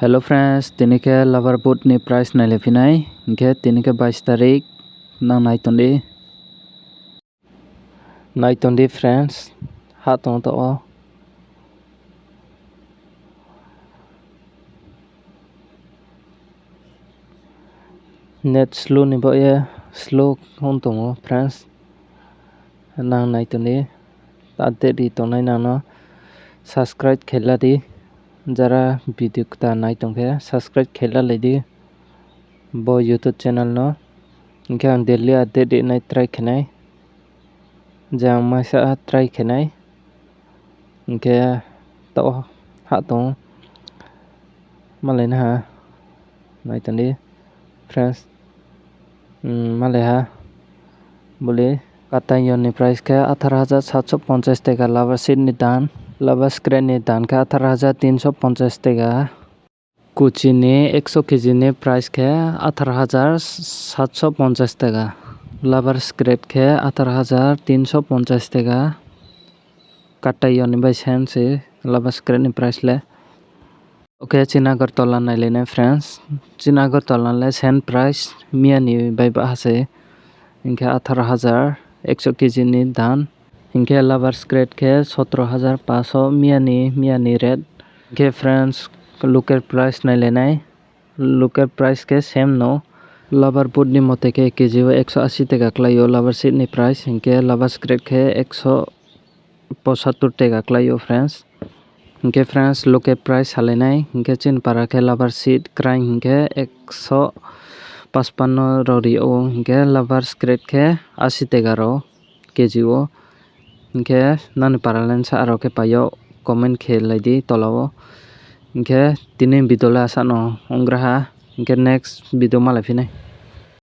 Hello friends, tinike lover boat ni price naile pinai, ke tinike 22 tarik nang naitondi friends, hatong to o. Net slow ni bo ye slow hontong o friends, nang naitondi, update di tongnai nang no subscribe khela di. Jara video ta naitong ke subscribe khela ledi bo YouTube channel no ke ang daily update nai try khenai jang masa try khenai ke to hatong malai na ha naitandi friends malai ha bole katayon ni price ke 18,750 টাকা lover seat ni dan lover screen ni dan ke 18,350 টাকা কুচি ni 100 kg ni price ke 18,750 টাকা lover screen ke 18,350 টাকা katayon ni bai sense lover screen ni price le okay China Agartala naile na friends China Agartala le same price mia ni bai ba hase inke 18,100 kg ni dan inke lover screen ke 17,500 mia ni red ke friends local price naile nai local price ke same no lover boot ni mote ke kg o 180 টাকা klaio lover seat ni price inke lover screen ke 175 টাকা klaio friends inke friends local price halenai inke chinpara ke lover seat crane inke 155 rori o inke lover screen ke 80 টাকা ro kg o inke nani paralen sa aro ke payo comment khelai di tolao inke tini video la asano ongraha inke next video malai pinai.